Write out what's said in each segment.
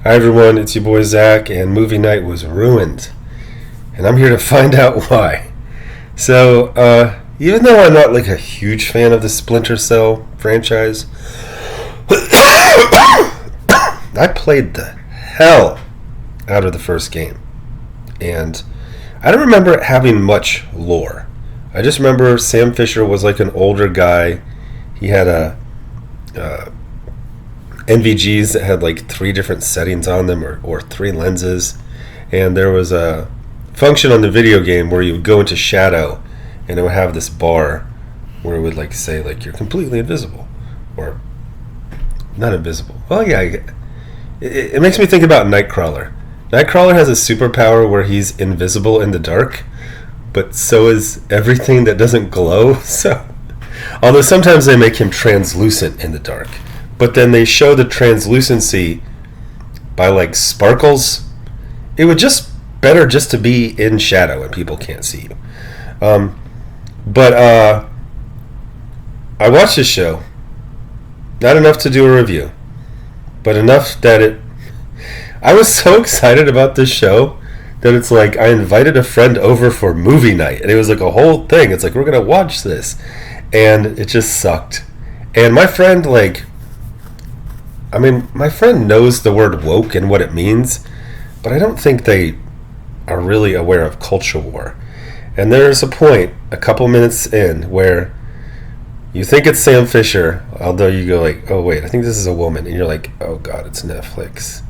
Hi everyone, it's your boy Zach, and movie night was ruined. And I'm here to find out why. So, even though I'm not like a huge fan of the Splinter Cell franchise, I played the hell out of the first game. And I don't remember it having much lore. I just remember Sam Fisher was like an older guy. He had NVGs that had like 3 different settings on them or 3 lenses, and there was a function on the video game where you would go into shadow and it would have this bar where it would like say like you're completely invisible or not invisible. Well, yeah, it makes me think about Nightcrawler. Nightcrawler has a superpower where he's invisible in the dark, but so is everything that doesn't glow. So although sometimes they make him translucent in the dark, but then they show the translucency by like sparkles. It would just better just to be in shadow and people can't see you. But I watched this show, not enough to do a review, but enough that I was so excited about this show that it's like I invited a friend over for movie night, and it was like a whole thing. It's like, we're gonna watch this, and it just sucked. And my friend my friend knows the word woke and what it means, but I don't think they are really aware of culture war. And there's a point, a couple minutes in, where you think it's Sam Fisher, although you go like, oh wait, I think this is a woman, and you're like, oh god, it's Netflix.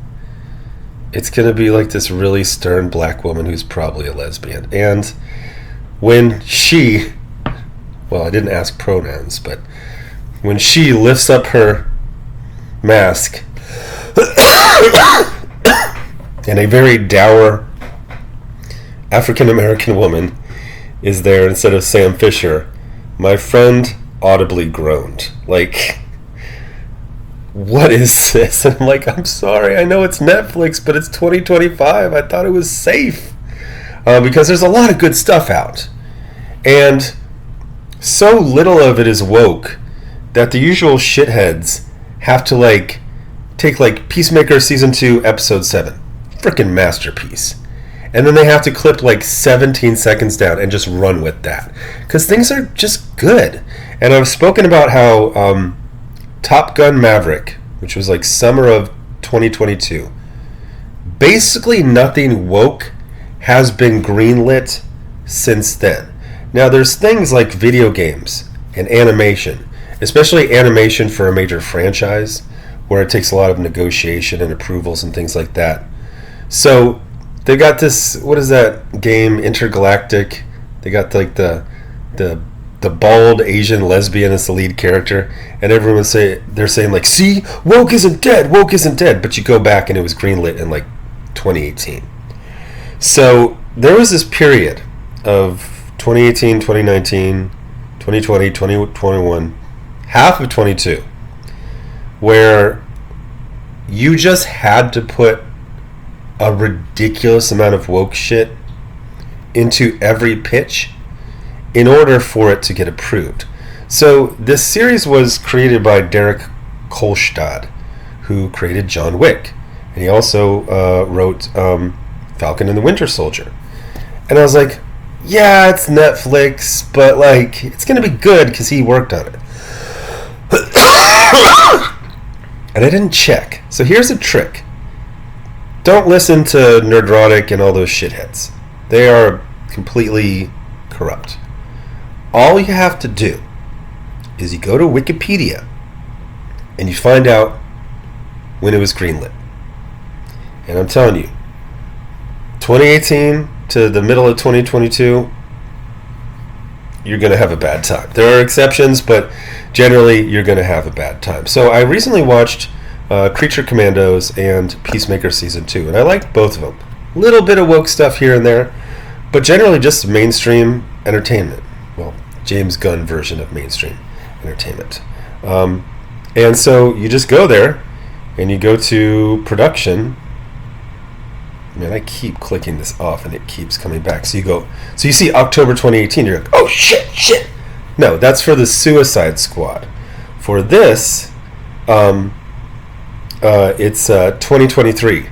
It's gonna be like this really stern black woman who's probably a lesbian. And when she, well, I didn't ask pronouns, but when she lifts up her mask and a very dour African American woman is there instead of Sam Fisher, my friend audibly groaned. Like, what is this? And I'm like, I'm sorry, I know it's Netflix, but it's 2025. I thought it was safe. Because there's a lot of good stuff out. And so little of it is woke that the usual shitheads have to like take like Peacemaker season 2 episode 7, freaking masterpiece, and then they have to clip like 17 seconds down and just run with that because things are just good. And I've spoken about how Top Gun Maverick, which was like summer of 2022, basically nothing woke has been greenlit since then. Now there's things like video games and animation, especially animation for a major franchise where it takes a lot of negotiation and approvals and things like that. So they got this, what is that game, Intergalactic? They got like the bald Asian lesbian as the lead character, and everyone they're saying like, see, woke isn't dead, but you go back and it was greenlit in like 2018. So there was this period of 2018, 2019, 2020, 2021, half of 22, where you just had to put a ridiculous amount of woke shit into every pitch in order for it to get approved. So this series was created by Derek Kolstad, who created John Wick, and he also wrote Falcon and the Winter Soldier. And I was like, yeah, it's Netflix, but like it's gonna be good because he worked on it. And I didn't check. So here's a trick. Don't listen to Nerdrotic and all those shitheads. They are completely corrupt. All you have to do is you go to Wikipedia and you find out when it was greenlit. And I'm telling you, 2018 to the middle of 2022, you're going to have a bad time. There are exceptions, but generally you're going to have a bad time. So I recently watched Creature Commandos and Peacemaker Season 2, and I liked both of them. A little bit of woke stuff here and there, but generally just mainstream entertainment. Well, James Gunn version of mainstream entertainment. And so you just go there, and you go to production. Man, I keep clicking this off and it keeps coming back. So you see October 2018, you're like, oh shit. No, that's for the Suicide Squad. For this, It's 2023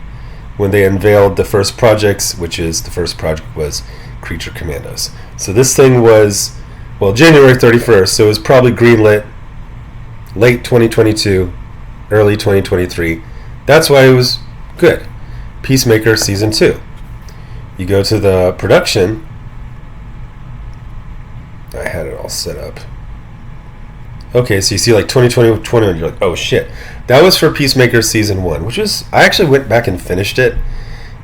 when they unveiled the first projects, which is the first project was Creature Commandos. So this thing was, well, January 31st, so it was probably greenlit late 2022, early 2023. That's why it was good. Peacemaker Season 2. You go to the production. I had it all set up. Okay, so you see like 2020, you're like, oh shit. That was for Peacemaker Season 1, which was, I actually went back and finished it.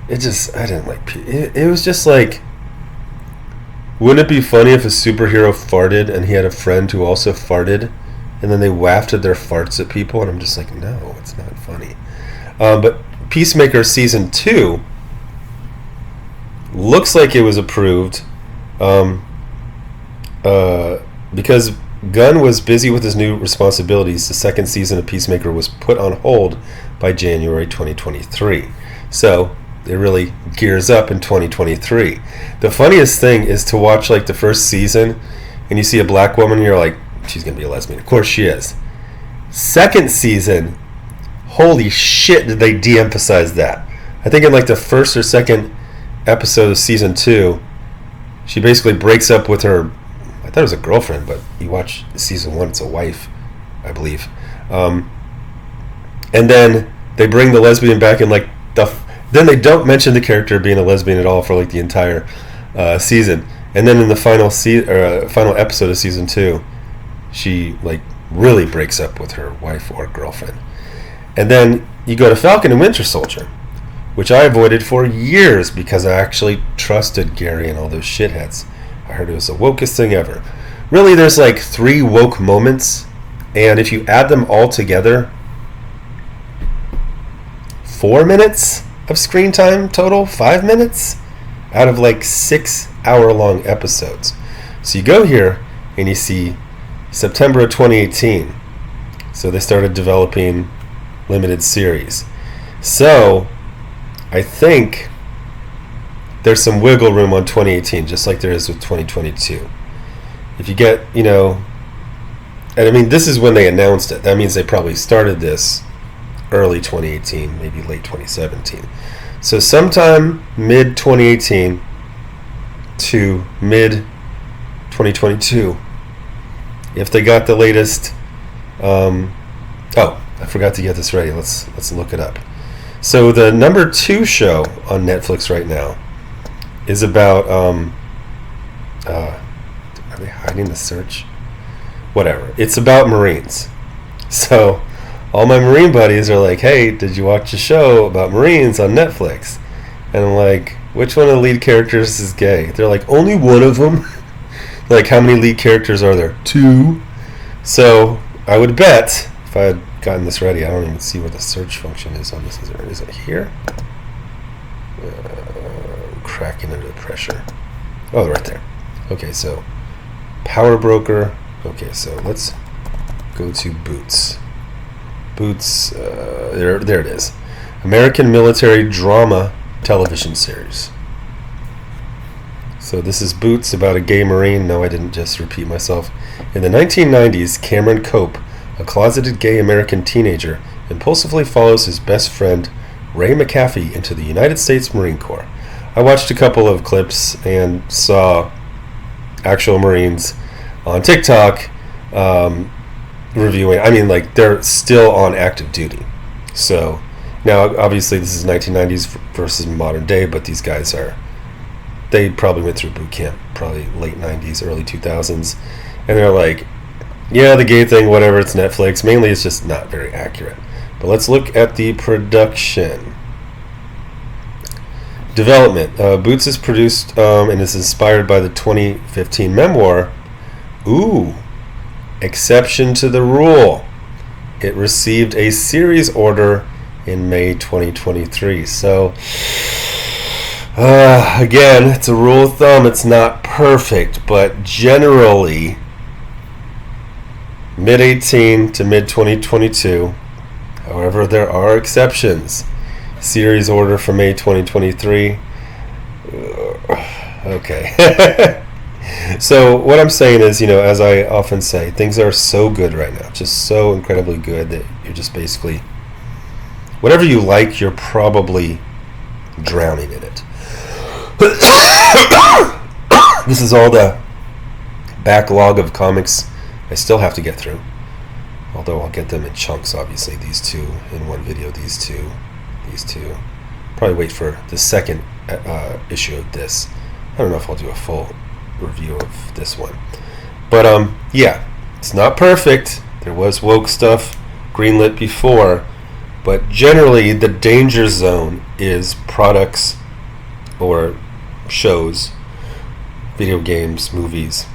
It just, I didn't like, it was just like, wouldn't it be funny if a superhero farted and he had a friend who also farted, and then they wafted their farts at people? And I'm just like, no, it's not funny. But Peacemaker Season 2 looks like it was approved because Gunn was busy with his new responsibilities. The second season of Peacemaker was put on hold by January 2023. So it really gears up in 2023. The funniest thing is to watch like the first season and you see a black woman and you're like, she's going to be a lesbian. Of course she is. Second season, holy shit, did they de-emphasize that. I think in like the first or second episode of Season 2, she basically breaks up with her, I thought it was a girlfriend, but you watch Season 1, it's a wife, I believe. And then they bring the lesbian back in like then they don't mention the character being a lesbian at all for like the entire season. And then in the final final episode of Season 2, she like really breaks up with her wife or girlfriend. And then you go to Falcon and Winter Soldier, which I avoided for years because I actually trusted Gary and all those shitheads. I heard it was the wokest thing ever. Really, there's like 3 woke moments, and if you add them all together, 4 minutes of screen time total, 5 minutes out of like 6-hour-long episodes. So you go here and you see September of 2018. So they started developing limited series. So I think there's some wiggle room on 2018, just like there is with 2022. If you get, and I mean, this is when they announced it. That means they probably started this early 2018, maybe late 2017. So sometime mid-2018 to mid-2022, if they got the latest... I forgot to get this ready. Let's look it up. So the number 2 show on Netflix right now is about... are they hiding the search? Whatever. It's about Marines. So all my Marine buddies are like, hey, did you watch a show about Marines on Netflix? And I'm like, which one of the lead characters is gay? They're like, only one of them. Like, how many lead characters are there? 2. So I would bet, if I had gotten this ready, I don't even see where the search function is on this. Is it here? I'm cracking under the pressure. Oh, right there. Okay, so Power Broker. Okay, so let's go to Boots. Boots, there it is. American Military Drama Television Series. So this is Boots, about a gay Marine. No, I didn't just repeat myself. In the 1990s, Cameron Cope, a closeted gay American teenager, impulsively follows his best friend, Ray McAfee, into the United States Marine Corps. I watched a couple of clips and saw actual Marines on TikTok reviewing. I mean, like, they're still on active duty. So now, obviously, this is 1990s versus modern day, but these guys they probably went through boot camp, probably late 90s, early 2000s, and they're like, yeah, the gay thing, whatever, it's Netflix. Mainly, it's just not very accurate. But let's look at the production. Development. Boots is produced and is inspired by the 2015 memoir, Exception to the Rule. It received a series order in May 2023. So, again, it's a rule of thumb. It's not perfect, but generally, mid-18 to mid-2022. However, there are exceptions. Series order for May 2023. Okay. So what I'm saying is, as I often say, things are so good right now, just so incredibly good that you're just basically whatever you like, you're probably drowning in it. This is all the backlog of comics I still have to get through. Although I'll get them in chunks, obviously. These two in one video, these two. Probably wait for the second issue of this. I don't know if I'll do a full review of this one. But, yeah, it's not perfect. There was woke stuff, Greenlit before. But generally, the danger zone is products or shows, video games, movies,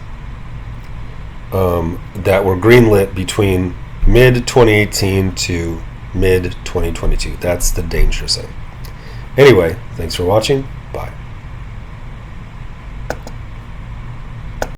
that were greenlit between mid-2018 to mid-2022. That's the danger zone. Anyway, thanks for watching.